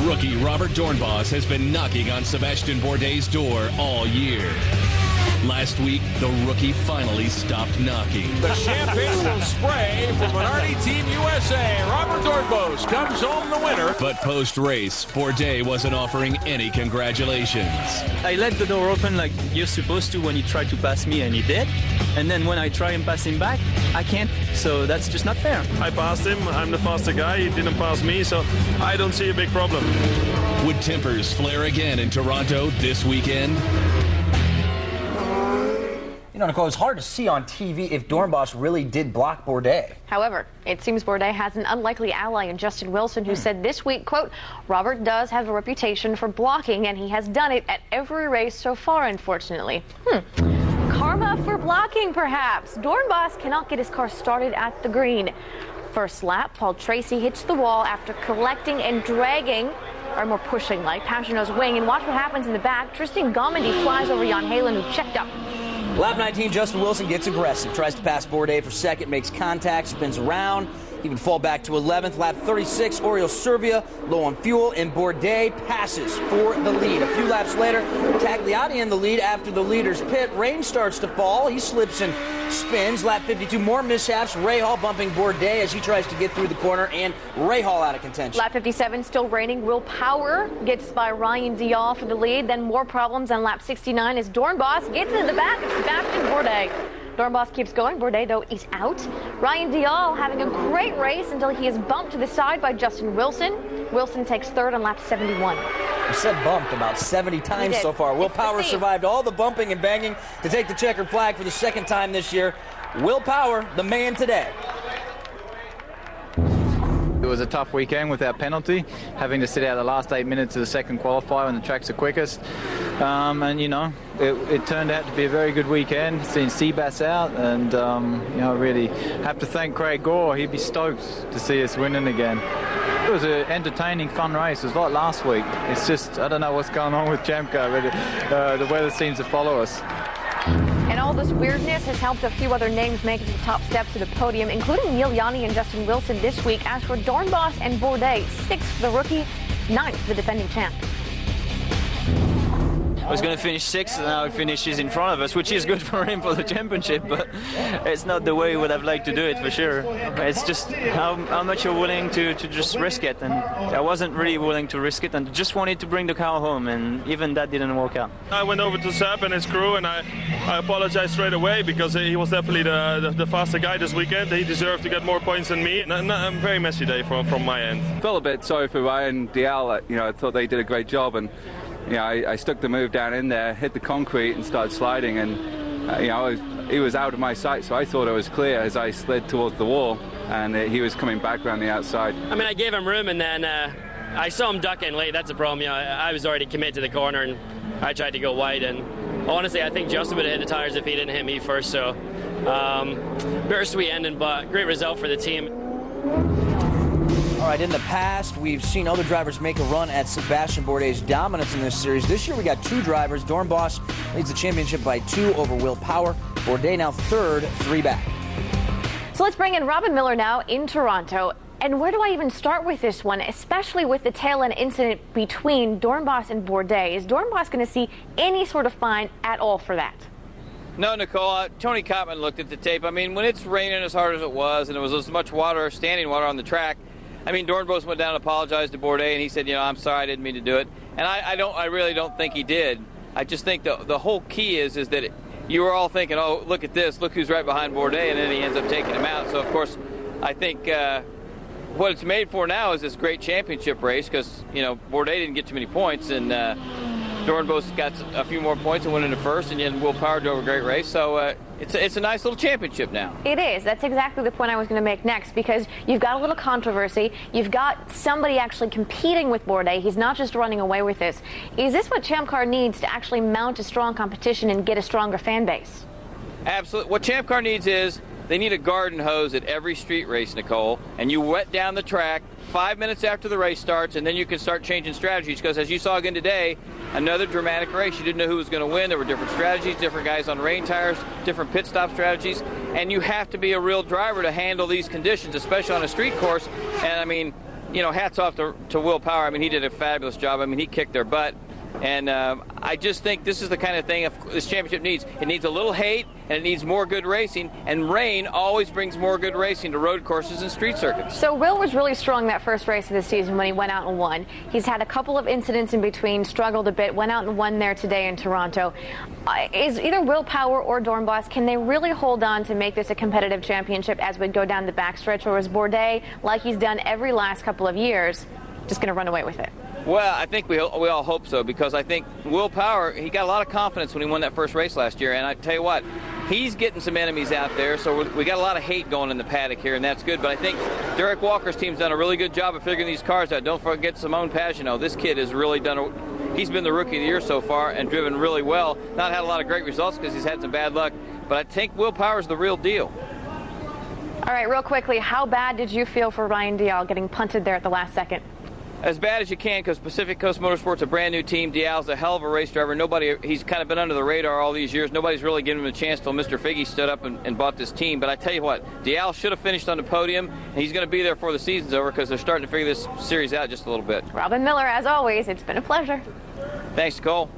Rookie Robert Doornbos has been knocking on Sebastion Bourdais' door all year. Last week, the rookie finally stopped knocking. The champagne will spray from Minardi Team USA. Robert Doornbos comes home the winner. But post-race, Bourdais wasn't offering any congratulations. I let the door open like you're supposed to when you try to pass me, and he did. And then when I try and pass him back, I can't. So that's just not fair. I passed him. I'm the faster guy. He didn't pass me, so I don't see a big problem. Would tempers flare again in Toronto this weekend? You know, Nicole, it's hard to see on TV if Doornbos really did block Bourdais. However, it seems Bourdais has an unlikely ally in Justin Wilson, who said this week, quote, Robert does have a reputation for blocking, and he has done it at every race so far, unfortunately. Karma for blocking, perhaps. Doornbos cannot get his car started at the green. First lap, Paul Tracy hits the wall after collecting and dragging, or more pushing, like Pagenaud's wing. And watch what happens in the back. Tristan Gomendy flies over Jan Halen, who checked up. Lap 19, Justin Wilson gets aggressive, tries to pass Bourdais for second, makes contact, spins around, even fall back to 11th. Lap 36, Oriol Servia low on fuel, and Bourdais passes for the lead. A few laps later, Tagliati in the lead after the leader's pit. Rain starts to fall. He slips and spins. Lap 52, more mishaps. Rahal bumping Bourdais as he tries to get through the corner, and Rahal out of contention. Lap 57, still raining. Will Power gets by Ryan Dial for the lead. Then more problems on lap 69 as Doornbos gets into the back of Sebastion Bourdais. Doornbos keeps going. Bourdais, though, is out. Ryan Dial having a great race until he is bumped to the side by Justin Wilson. Wilson takes third on lap 71. We said bumped about 70 times so far. Will Power survived all the bumping and banging to take the checkered flag for the second time this year. Will Power, the man today. It was a tough weekend with our penalty, having to sit out the last 8 minutes of the second qualifier when the track's the quickest. And, you know, it turned out to be a very good weekend, seeing Sebastion out, and, you know, really have to thank Craig Gore. He'd be stoked to see us winning again. It was an entertaining, fun race. It was like last week. It's just, I don't know what's going on with Champ Car, but the weather seems to follow us. And all this weirdness has helped a few other names make it to the top steps of the podium, including Neil Yanni and Justin Wilson this week. As for Doornbos and Bourdais, 6th for the rookie, 9th for the defending champ. I was going to finish 6th, and now he finishes in front of us, which is good for him for the championship, but it's not the way he would have liked to do it, for sure. It's just how much you're willing to just risk it, and I wasn't really willing to risk it, and just wanted to bring the car home, and even that didn't work out. I went over to Seb and his crew, and I apologized straight away because he was definitely the faster guy this weekend. He deserved to get more points than me. A very messy day from my end. Felt a bit sorry for Ryan Dial. You know, I thought they did a great job, and you know, I stuck the move down in there, hit the concrete and started sliding, and you know, he was out of my sight, so I thought it was clear as I slid towards the wall, and he was coming back around the outside. I mean, I gave him room, and then I saw him ducking late. That's a problem. You know, I was already committed to the corner, and I tried to go wide, and honestly, I think Justin would have hit the tires if he didn't hit me first, so bittersweet ending, but great result for the team. All right, in the past, we've seen other drivers make a run at Sebastion Bourdais' dominance in this series. This year, we got 2 drivers. Doornbos leads the championship by 2 over Will Power. Bourdais now 3rd, 3 back. So let's bring in Robin Miller now in Toronto. And where do I even start with this one, especially with the tail end incident between Doornbos and Bourdais? Is Doornbos going to see any sort of fine at all for that? No, Nicole. Tony Kottman looked at the tape. I mean, when it's raining as hard as it was, and there was as much water, standing water on the track, I mean, Doornbos went down and apologized to Bourdais, and he said, you know, I'm sorry, I didn't mean to do it. And I really don't think he did. I just think the whole key is that you were all thinking, oh, look at this, look who's right behind Bourdais, and then he ends up taking him out. So, of course, I think what it's made for now is this great championship race because, you know, Bourdais didn't get too many points, and Doornbos got a few more points and went into first, and then Will Power drove a great race. So it's a nice little championship now. It is. That's exactly the point I was going to make next, because you've got a little controversy. You've got somebody actually competing with Bourdais. He's not just running away with this. Is this what Champ Car needs to actually mount a strong competition and get a stronger fan base? Absolutely. What Champ Car needs is they need a garden hose at every street race, Nicole, and you wet down the track 5 minutes after the race starts, and then you can start changing strategies, because as you saw again today, another dramatic race. You didn't know who was going to win. There were different strategies, different guys on rain tires, different pit stop strategies, and you have to be a real driver to handle these conditions, especially on a street course. And I mean, you know, hats off to Will Power. I mean, he did a fabulous job. I mean, he kicked their butt. And I just think this is the kind of thing this championship needs. It needs a little hate, and it needs more good racing. And rain always brings more good racing to road courses and street circuits. So Will was really strong that first race of the season when he went out and won. He's had a couple of incidents in between, struggled a bit, went out and won there today in Toronto. Is either Will Power or Doornbos, can they really hold on to make this a competitive championship as we go down the backstretch, or is Bourdais, like he's done every last couple of years, just going to run away with it? Well, I think we all hope so, because I think Will Power, he got a lot of confidence when he won that first race last year, and I tell you what, he's getting some enemies out there, so we got a lot of hate going in the paddock here, and that's good. But I think Derek Walker's team's done a really good job of figuring these cars out. Don't forget Simone Pagenaud. This kid has really he's been the Rookie of the Year so far and driven really well. Not had a lot of great results because he's had some bad luck, but I think Will Power's the real deal. All right, real quickly, how bad did you feel for Ryan Dial getting punted there at the last second? As bad as you can, because Pacific Coast Motorsport's a brand new team. Dial's a hell of a race driver. He's kind of been under the radar all these years. Nobody's really given him a chance till Mr. Figge stood up and bought this team. But I tell you what, Dial should have finished on the podium, and he's going to be there before the season's over, because they're starting to figure this series out just a little bit. Robin Miller, as always, it's been a pleasure. Thanks, Nicole.